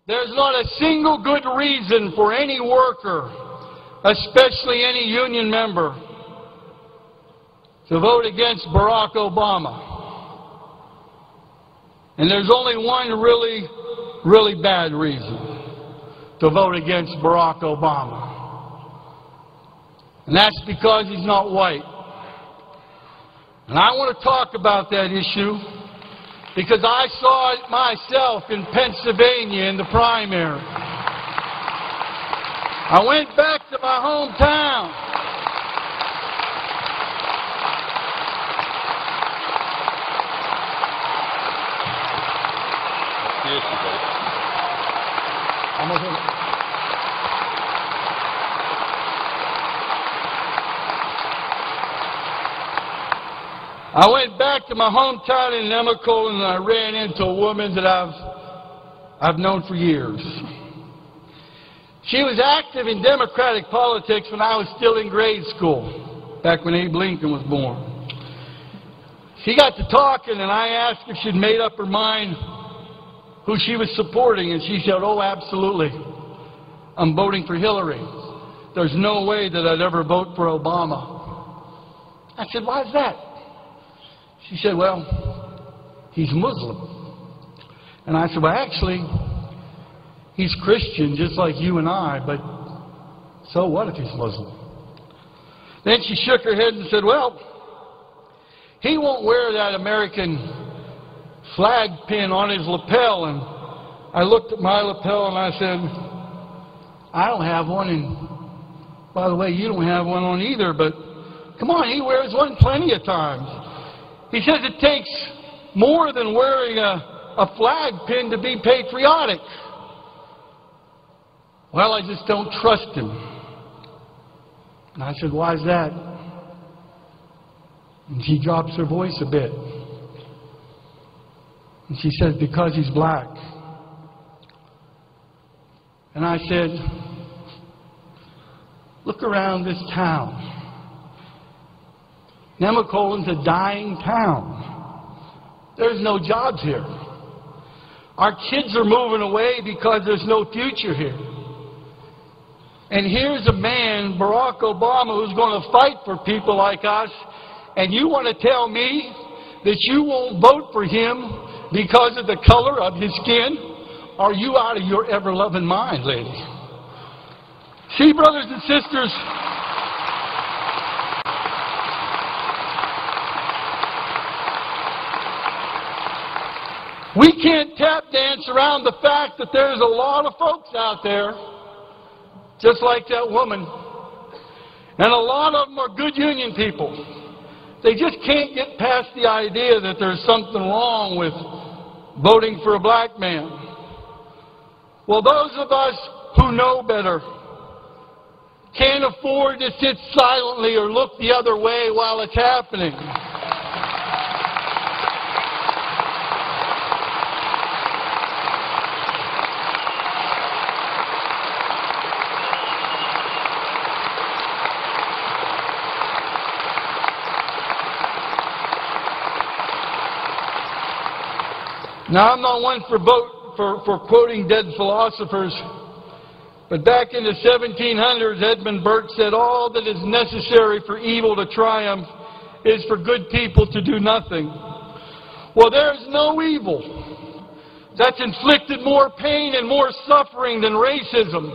There's not a single good reason for any worker, especially any union member, to vote against Barack Obama. And there's only one really, really bad reason to vote against Barack Obama. And that's because he's not white. And I want to talk about that issue because I saw it myself in Pennsylvania in the primary. I went back to my hometown. I went back to my hometown in Nemacolin and I ran into a woman that I've known for years. She was active in Democratic politics when I was still in grade school, back when Abe Lincoln was born. She got to talking and I asked if she'd made up her mind who she was supporting, and she said, "Oh, absolutely. I'm voting for Hillary. There's no way that I'd ever vote for Obama." I said, "Why is that?" She said, "Well, he's Muslim." And I said, "Well, actually, he's Christian just like you and I, but so what if he's Muslim?" Then she shook her head and said, "Well, he won't wear that American flag pin on his lapel." And I looked at my lapel and I said, "I don't have one, and by the way, you don't have one on either, but come on, he wears one plenty of times." He says it takes more than wearing a flag pin to be patriotic. "Well, I just don't trust him." And I said, "Why is that?" And she drops her voice a bit. And she says, "Because he's black." And I said, "Look around this town. Nemacolin's a dying town. There's no jobs here. Our kids are moving away because there's no future here. And here's a man, Barack Obama, who's going to fight for people like us, and you want to tell me that you won't vote for him because of the color of his skin? Are you out of your ever-loving mind, lady?" See, brothers and sisters, we can't tap dance around the fact that there's a lot of folks out there, just like that woman, and a lot of them are good union people. They just can't get past the idea that there's something wrong with voting for a black man. Well, those of us who know better can't afford to sit silently or look the other way while it's happening. Now, I'm not one for quoting dead philosophers, but back in the 1700s, Edmund Burke said, "All that is necessary for evil to triumph is for good people to do nothing." Well, there's no evil that's inflicted more pain and more suffering than racism.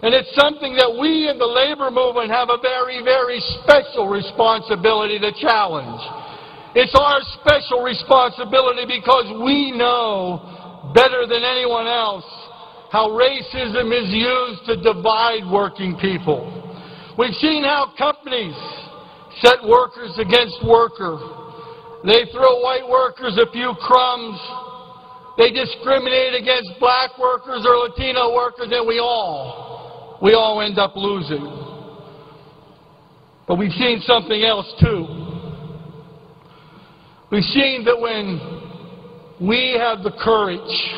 And it's something that we in the labor movement have a very, very special responsibility to challenge. It's our special responsibility because we know better than anyone else how racism is used to divide working people. We've seen how companies set workers against worker. They throw white workers a few crumbs. They discriminate against black workers or Latino workers, and we all end up losing. But we've seen something else too. We've seen that when we have the courage,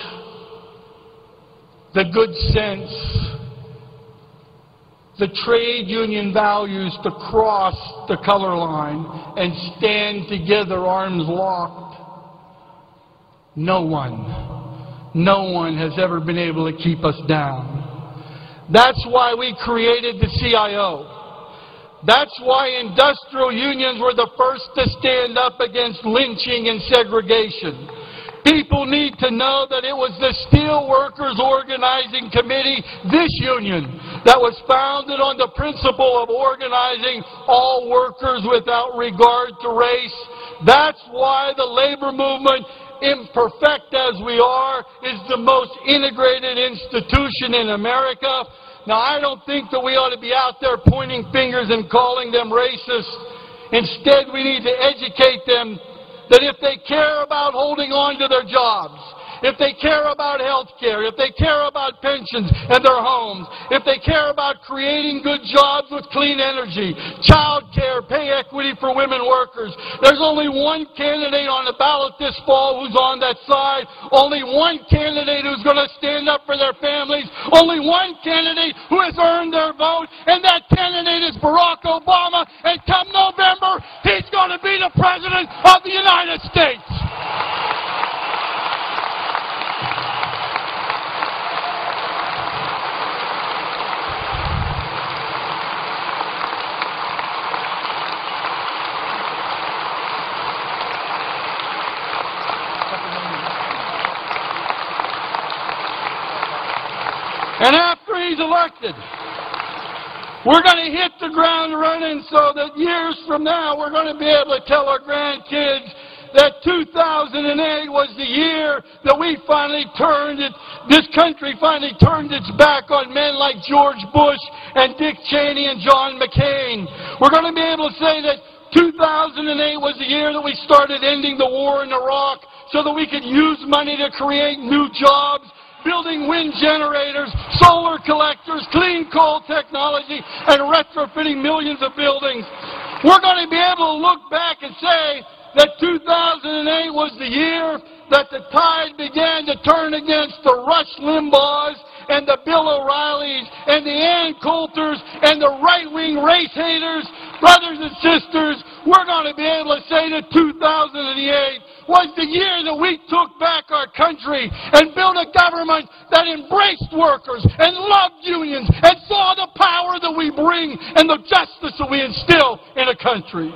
the good sense, the trade union values to cross the color line and stand together, arms locked, no one no one has ever been able to keep us down. That's why we created the CIO. That's why industrial unions were the first to stand up against lynching and segregation. People need to know that it was the Steel Workers Organizing Committee, this union, that was founded on the principle of organizing all workers without regard to race. That's why the labor movement, imperfect as we are, is the most integrated institution in America. Now, I don't think that we ought to be out there pointing fingers and calling them racist. Instead, we need to educate them that if they care about holding on to their jobs, if they care about health care, if they care about pensions and their homes, if they care about creating good jobs with clean energy, child care, pay equity for women workers, there's only one candidate on the ballot this fall who's on that side, only one candidate who's going to stand up for their families, only one candidate who has earned their vote, and that candidate is Barack Obama, and come November, he's going to be the President of the United States. And after he's elected, we're going to hit the ground running so that years from now we're going to be able to tell our grandkids that 2008 was the year that we finally this country finally turned its back on men like George Bush and Dick Cheney and John McCain. We're going to be able to say that 2008 was the year that we started ending the war in Iraq so that we could use money to create new jobs, building wind generators, solar collectors, clean coal technology, and retrofitting millions of buildings. We're going to be able to look back and say that 2008 was the year that the tide began to turn against the Rush Limbaughs and the Bill O'Reillys and the Ann Coulters and the right-wing race haters. Brothers and sisters, we're going to be able to say that 2008 was the year that we took back our country and built a government that embraced workers and loved unions and saw the power that we bring and the justice that we instill in a country.